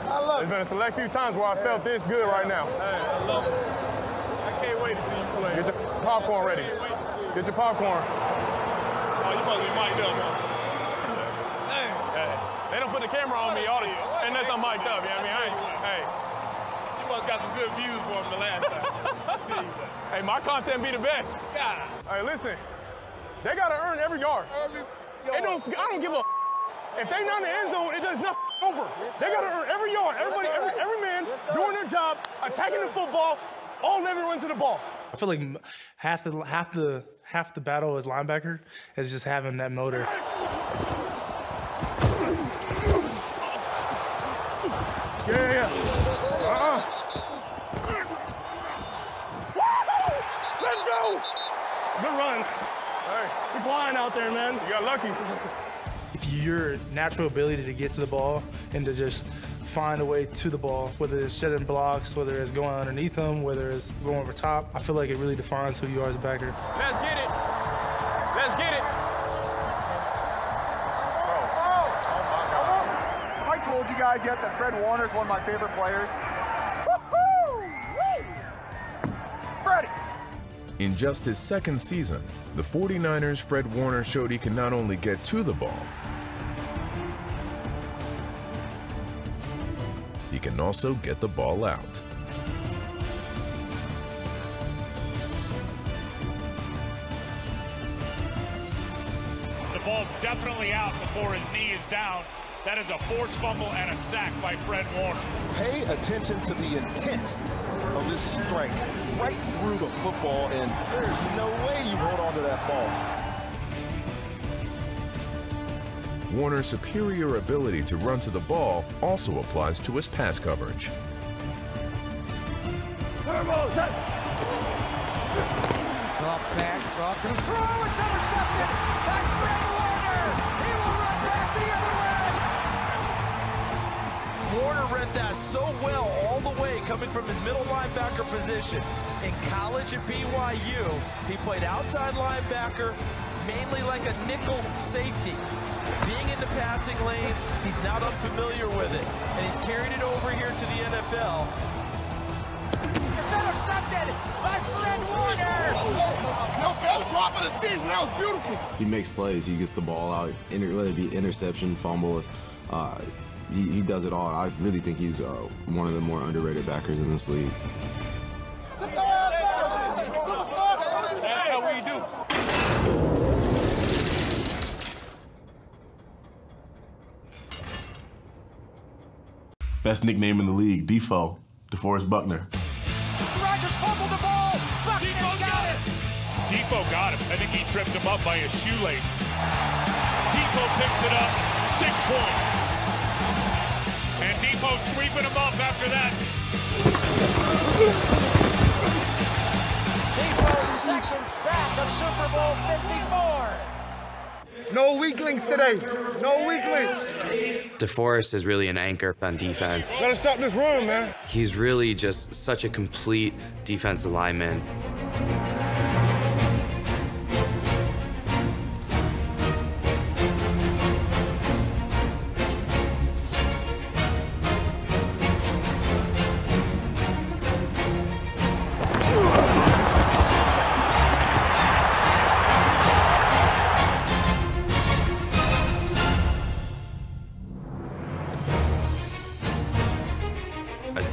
There's been a select few times where I felt this good right now. Hey, I love it. I can't wait to see you play. Get your popcorn ready. Get your popcorn. Oh, you must be mic'd up, huh? They don't put the camera on me all the time, unless I'm mic'd up, you know what I mean? Hey. You must got some good views for him the last time. I'll tell you that. Hey, my content be the best. God. Hey, listen, they gotta earn every yard. I don't give a if they not in the end zone, it does nothing over. They gotta earn every yard. Everybody, every man doing their job, attacking the football, all never run to the ball. I feel like half the battle as linebacker is just having that motor. Yeah. Let's go! Good run. Hey, You're flying out there, man. you got lucky. If your natural ability to get to the ball and to just find a way to the ball, whether it's shedding blocks, whether it's going underneath them, whether it's going over top, I feel like it really defines who you are as a backer. Let's get it. Let's get it. Have I told you guys yet that Fred Warner's one of my favorite players? Freddie! In just his second season, the 49ers' Fred Warner showed he can not only get to the ball, he can also get the ball out. The ball's definitely out before his knee is down. That is a forced fumble and a sack by Fred Warner. Pay attention to the intent of this strike right through the football, and there's no way you hold on to that ball. Warner's superior ability to run to the ball also applies to his pass coverage. Drop back, drop to throw, it's intercepted by Fred Warner! He will run back the other way! Warner read that so well all the way coming from his middle linebacker position. In college at BYU, he played outside linebacker, mainly like a nickel safety. Being in the passing lanes, he's not unfamiliar with it, and he's carried it over here to the NFL. It's intercepted by Fred Warner! No, best drop of the season. That was beautiful. He makes plays. He gets the ball out, whether it be interception, fumbles. He does it all. I really think he's one of the more underrated backers in this league. That's how we do. Best nickname in the league, DeForest Buckner. Rodgers fumbled the ball! Buckner's got it! Defo got him. I think he tripped him up by his shoelace. Defo picks it up, 6 points. And Defo sweeping him up after that. Defoe's second sack of Super Bowl 54. No weaklings today. No weaklings. DeForest is really an anchor on defense. Gotta stop this run, man. He's really just such a complete defensive lineman.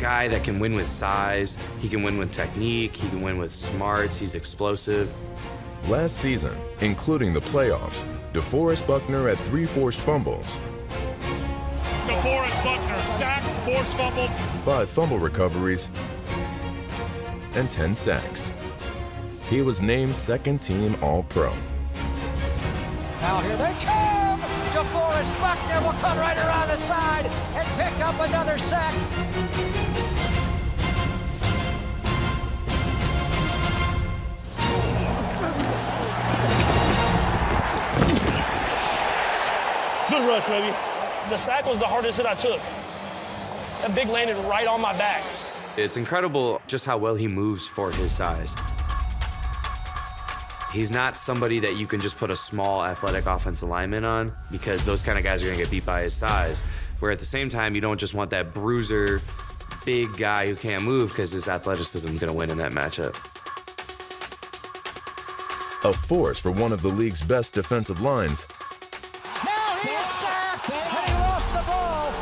Guy that can win with size, he can win with technique, he can win with smarts, he's explosive. Last season, including the playoffs, DeForest Buckner had 3 forced fumbles, DeForest Buckner, sack, forced fumble, 5 fumble recoveries, and 10 sacks. He was named second-team All-Pro. Now here they come! DeForest Buckner will come right around the side and pick up another sack. Good rush, baby. The sack was the hardest hit I took. That big landed right on my back. It's incredible just how well he moves for his size. He's not somebody that you can just put a small athletic offensive lineman on, because those kind of guys are gonna get beat by his size. Where at the same time, you don't just want that bruiser, big guy who can't move, because his athleticism is gonna win in that matchup. A force for one of the league's best defensive lines. Now he is sacked, and he lost the ball.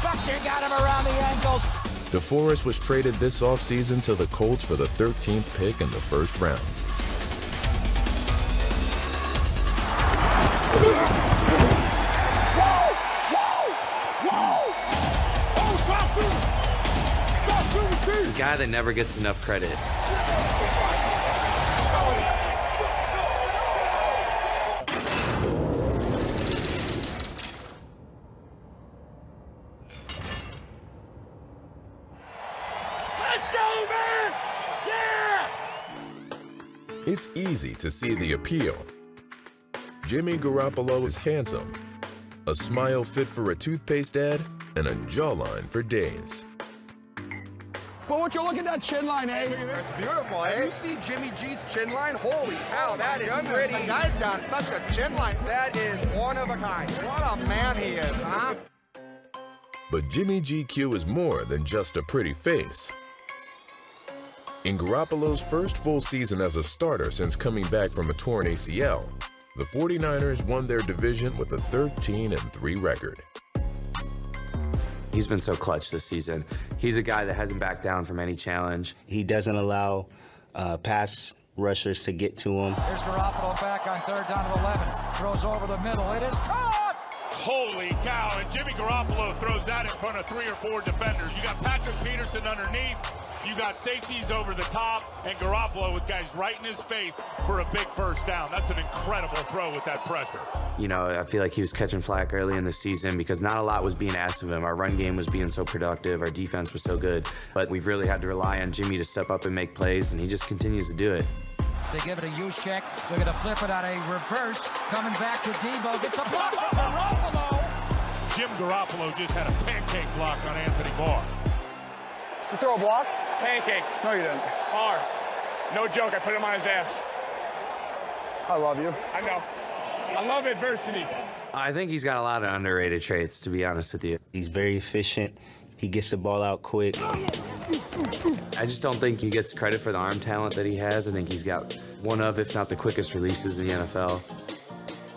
Buckner got him around the ankles. DeForest was traded this offseason to the Colts for the 13th pick in the first round. The guy that never gets enough credit. Let's go, man! Yeah! It's easy to see the appeal. Jimmy Garoppolo is handsome, a smile fit for a toothpaste ad, and a jawline for days. But would you look at that chin line, eh? It's beautiful, eh? You see Jimmy G's chin line? Holy cow, that is pretty. The guy's got such a chin line. That is one of a kind. What a man he is, huh? But Jimmy GQ is more than just a pretty face. In Garoppolo's first full season as a starter since coming back from a torn ACL, the 49ers won their division with a 13-3 record. He's been so clutch this season. He's a guy that hasn't backed down from any challenge. He doesn't allow pass rushers to get to him. Here's Garoppolo back on 3rd down and 11. Throws over the middle. It is caught! Holy cow, and Jimmy Garoppolo throws that in front of 3 or 4 defenders. You got Patrick Peterson underneath, you got safeties over the top, and Garoppolo with guys right in his face for a big first down. That's an incredible throw with that pressure. You know, I feel like he was catching flack early in the season because not a lot was being asked of him. Our run game was being so productive, our defense was so good, but we've really had to rely on Jimmy to step up and make plays, and he just continues to do it. They give it a use check. They're going to flip it on a reverse. Coming back to Debo. Gets a block from Garoppolo. Jim Garoppolo just had a pancake block on Anthony Barr. You throw a block? Pancake. No, you didn't. Hard. No joke, I put him on his ass. I love you. I know. I love adversity. I think he's got a lot of underrated traits, to be honest with you. He's very efficient. He gets the ball out quick. I just don't think he gets credit for the arm talent that he has. I think he's got one of, if not the quickest releases in the NFL.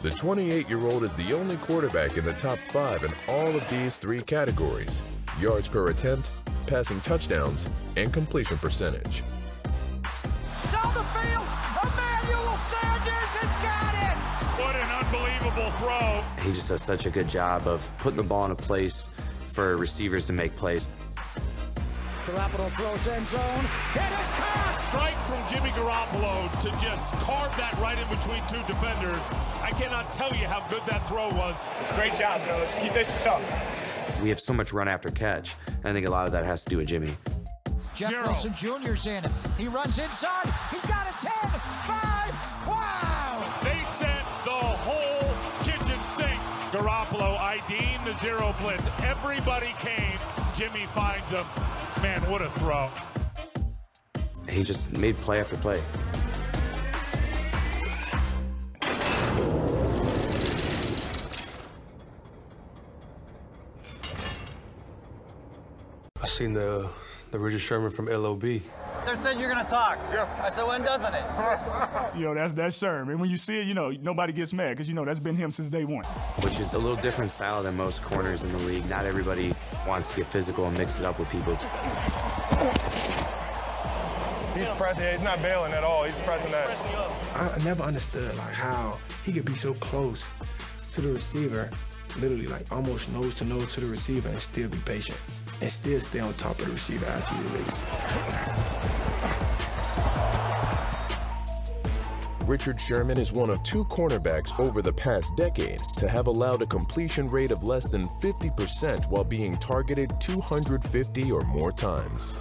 The 28-year-old is the only quarterback in the top 5 in all of these 3 categories: yards per attempt, passing touchdowns, and completion percentage. Down the field, Emmanuel Sanders has got it! What an unbelievable throw. He just does such a good job of putting the ball in a place for receivers to make plays. Garoppolo throws end zone. It is caught! Strike from Jimmy Garoppolo to just carve that right in between 2 defenders. I cannot tell you how good that throw was. Great job, fellas. Keep it up. We have so much run after catch. I think a lot of that has to do with Jimmy. Jeff Wilson Jr.'s in. He runs inside. He's got a 10, 5. Wow! They sent the whole kitchen sink. Garoppolo IDing the 0 blitz. Everybody came. Jimmy finds him. Man, what a throw. He just made play after play. I seen the Richard Sherman from LOB. They said you're going to talk. Yes. I said, when doesn't it? You know, that's Sherman. When you see it, you know, nobody gets mad because, you know, that's been him since day one. Which is a little different style than most corners in the league. Not everybody wants to get physical and mix it up with people. He's pressing. He's not bailing at all. He's pressing that. I never understood like how he could be so close to the receiver, literally like almost nose to nose to the receiver, and still be patient and still stay on top of the receiver as he releases. Richard Sherman is one of 2 cornerbacks over the past decade to have allowed a completion rate of less than 50% while being targeted 250 or more times.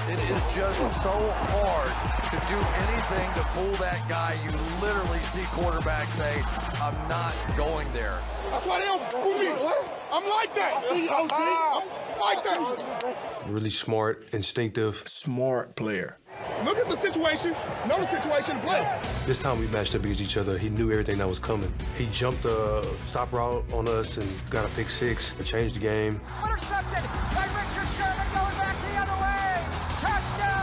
It is just so hard to do anything to fool that guy. You literally see quarterbacks say, I'm not going there. That's why they don't fool me. I'm like that. See, OG, I'm like that. Really smart, instinctive. Smart player. Look at the situation. Know the situation, play. This time we matched up against each other. He knew everything that was coming. He jumped a stop route on us and got a pick six. It changed the game. Intercepted by Richard Sherman going back the other way. Touchdown!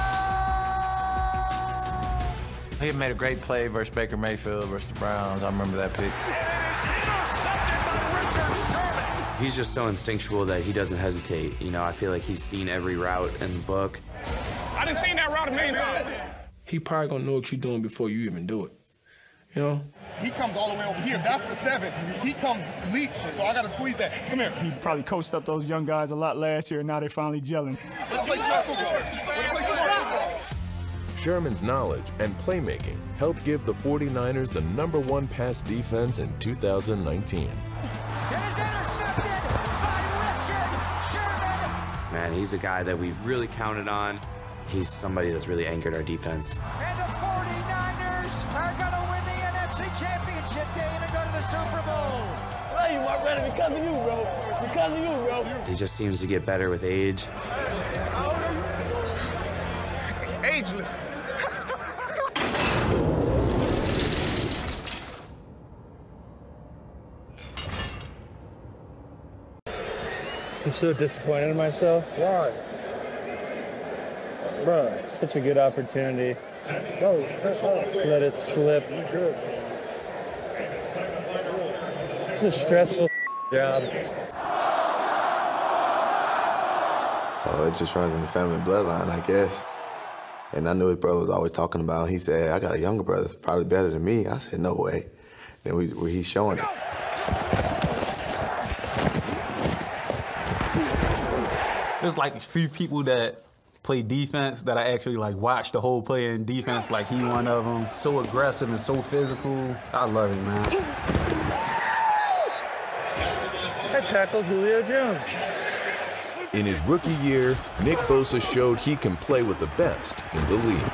He made a great play versus Baker Mayfield versus the Browns. I remember that pick. It is intercepted by Richard Sherman. He's just so instinctual that he doesn't hesitate. You know, I feel like he's seen every route in the book. I done seen that route a million times. He probably gonna know what you're doing before you even do it. You know? He comes all the way over here. That's the 7. He comes leap, so I gotta squeeze that. Come here. He probably coached up those young guys a lot last year, and now they're finally gelling. Let's play smart football. Let's play smart football. Sherman's knowledge and playmaking helped give the 49ers the #1 pass defense in 2019. It is intercepted by Richard Sherman. Man, he's a guy that we've really counted on. He's somebody that's really anchored our defense. And the 49ers are going to win the NFC Championship game and go to the Super Bowl. Hey, you, my brother, because of you, bro. Because of you, bro. He just seems to get better with age. Ageless. I'm so disappointed in myself. Why? Bro, such a good opportunity. Let it slip. It's a stressful job. Oh, it just runs in the family bloodline, I guess. And I knew his brother was always talking about it. He said, I got a younger brother that's probably better than me. I said, no way. Then he's showing it. There's like a few people that play defense that I actually like watch the whole play in defense. Like he one of them. So aggressive and so physical. I love it, man. I tackled Julio Jones. In his rookie year, Nick Bosa showed he can play with the best in the league.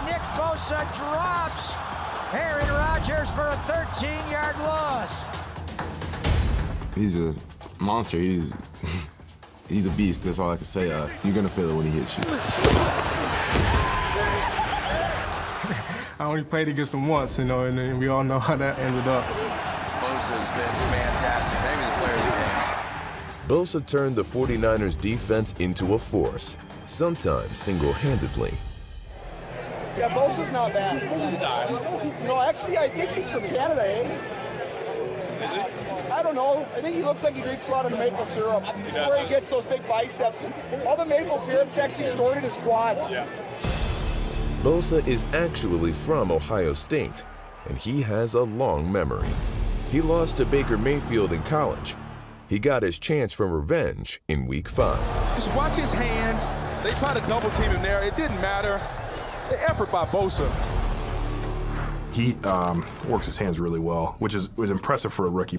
Nick Bosa drops Aaron Rodgers for a 13-yard loss. He's a monster. He's a beast. That's all I can say. You're going to feel it when he hits you. I only played against him once, you know, and we all know how that ended up. Bosa's been fantastic. Maybe the player of the game. Bosa turned the 49ers defense into a force, sometimes single-handedly. Yeah, Bosa's not bad. He's all right. No, actually, I think he's from Canada, eh? Is he? I don't know. I think he looks like he drinks a lot of the maple syrup. That's where he gets those big biceps. All the maple syrup's actually stored in his quads. Yeah. Bosa is actually from Ohio State, and he has a long memory. He lost to Baker Mayfield in college. He got his chance for revenge in Week 5. Just watch his hands. They tried to double team him there. It didn't matter. The effort by Bosa. He works his hands really well, which was impressive for a rookie.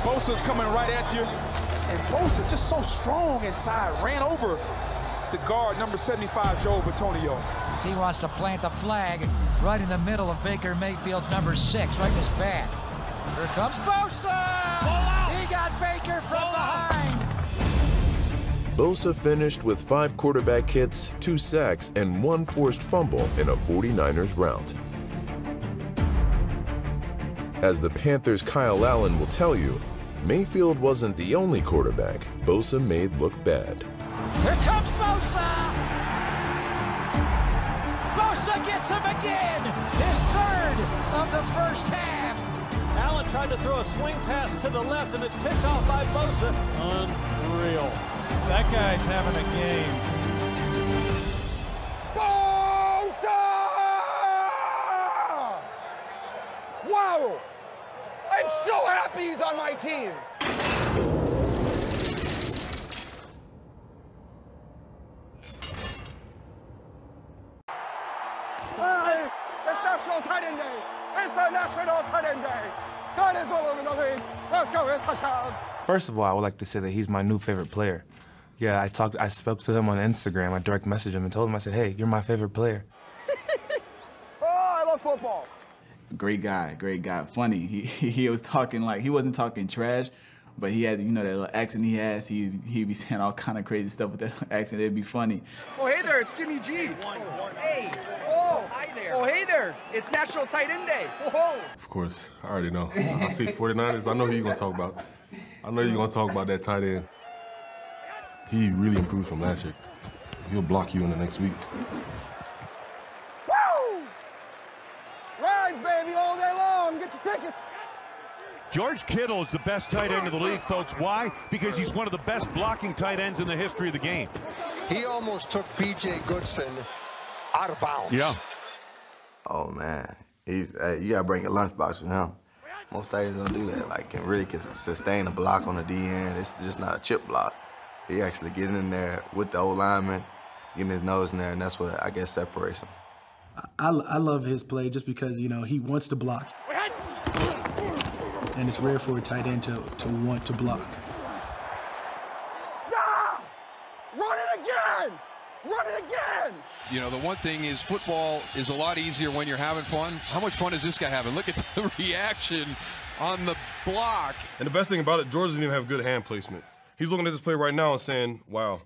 Bosa's coming right at you. And Bosa just so strong inside. Ran over the guard, number 75, Joe Batonio. He wants to plant the flag right in the middle of Baker Mayfield's number 6, right in his back. Here comes Bosa! He got Baker from behind. Bosa finished with 5 quarterback hits, 2 sacks, and 1 forced fumble in a 49ers rout. As the Panthers' Kyle Allen will tell you, Mayfield wasn't the only quarterback Bosa made look bad. Here comes Bosa! Bosa gets him again! His 3rd of the first half. Allen tried to throw a swing pass to the left, and it's picked off by Bosa. Unreal. That guy's having a game. Bosa! Wow! I'm so happy he's on my team. Hey, it's National Tight End Day. It's a National Tight End Day. Tight ends all over the league. Let's go with touchdowns. First of all, I would like to say that he's my new favorite player. Yeah, I spoke to him on Instagram. I direct messaged him and told him, I said, hey, you're my favorite player. Oh, I love football. Great guy, funny. He was talking like, he wasn't talking trash, but he had, you know, that little accent he has. He'd be saying all kind of crazy stuff with that accent. It'd be funny. Oh, hey there, it's Jimmy G. Hey. Oh, hi there. Oh, hey there. It's National Tight End Day. Whoa. Of course, I already know. I see 49ers, I know who you're going to talk about. I know you're going to talk about that tight end. He really improved from last year. He'll block you in the next week. Woo! Rides, baby, all day long. Get your tickets. George Kittle is the best tight end of the league, folks. Why? Because he's one of the best blocking tight ends in the history of the game. He almost took B.J. Goodson out of bounds. Yeah. Oh, man. You got to bring your lunchbox with him. Most tight ends don't do that. Like, can sustain a block on the D end. It's just not a chip block. He actually getting in there with the old lineman, getting his nose in there, and that's what, I guess, separates him. I love his play just because, you know, he wants to block. And it's rare for a tight end to want to block. Ah! Run it again! Run it again! You know, the one thing is football is a lot easier when you're having fun. How much fun is this guy having? Look at the reaction on the block. And the best thing about it, George doesn't even have good hand placement. He's looking at this play right now and saying, wow,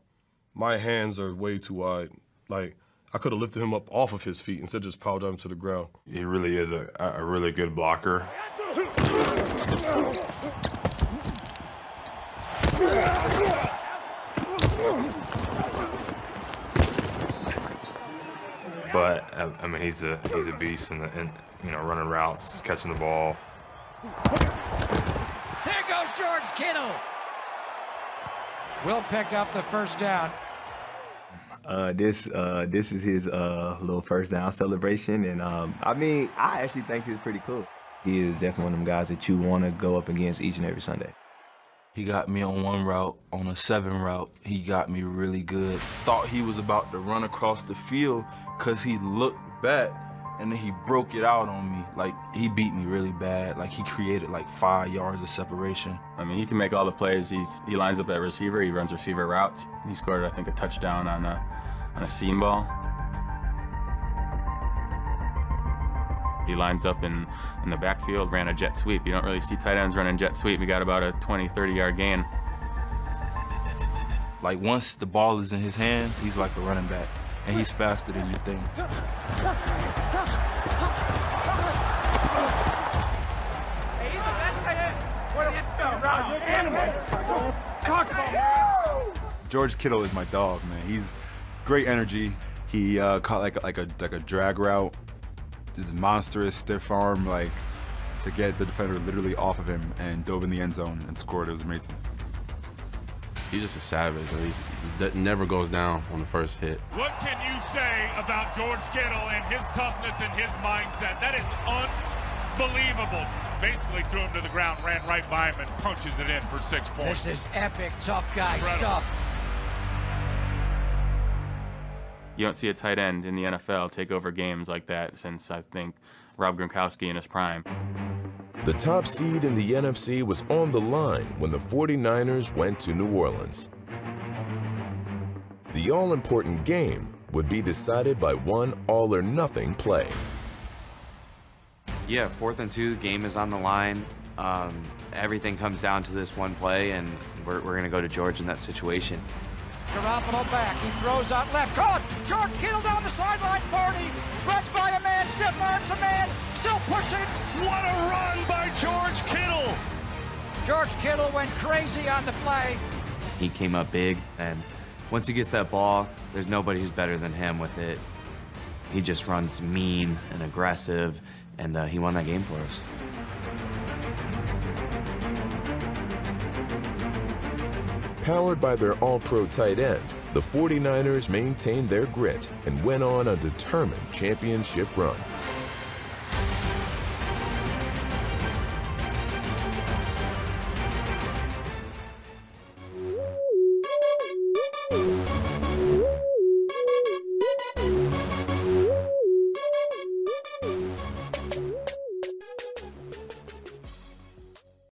my hands are way too wide. Like, I could have lifted him up off of his feet instead of just power driving to the ground. He really is a really good blocker. But I mean, he's a beast and you know, running routes, catching the ball. There goes George Kittle. Will pick up the first down. This is his little first down celebration, and I mean, I actually think it's pretty cool. He is definitely one of them guys that you want to go up against each and every Sunday. He got me on one route, on a 7 route. He got me really good. Thought he was about to run across the field because he looked back, and then he broke it out on me. Like, he beat me really bad. Like, he created like 5 yards of separation. I mean, he can make all the plays. He lines up at receiver. He runs receiver routes. He scored, I think, a touchdown on a seam ball. He lines up in the backfield, ran a jet sweep. You don't really see tight ends running jet sweep. We got about a 20, 30-yard gain. Like, once the ball is in his hands, he's like a running back, and he's faster than you think. George Kittle is my dog, man. He's great energy. He caught like a drag route. This monstrous stiff arm, like, to get the defender literally off of him and dove in the end zone and scored. It was amazing. He's just a savage. He never goes down on the first hit. What can you say about George Kittle and his toughness and his mindset? That is unbelievable. Basically threw him to the ground, ran right by him, and punches it in for 6 points. This is epic, tough guy stuff. You don't see a tight end in the NFL take over games like that since, I think, Rob Gronkowski in his prime. The top seed in the NFC was on the line when the 49ers went to New Orleans. The all-important game would be decided by one all-or-nothing play. Yeah, 4th and 2, the game is on the line. Everything comes down to this one play, and we're going to go to George in that situation. Garoppolo back, he throws out left, caught! George Kittle down the sideline, 40, runs by a man, stiff arms a man, still pushing. What a run by George Kittle! George Kittle went crazy on the play. He came up big, and once he gets that ball, there's nobody who's better than him with it. He just runs mean and aggressive, and he won that game for us. Powered by their all-pro tight end, the 49ers maintained their grit and went on a determined championship run.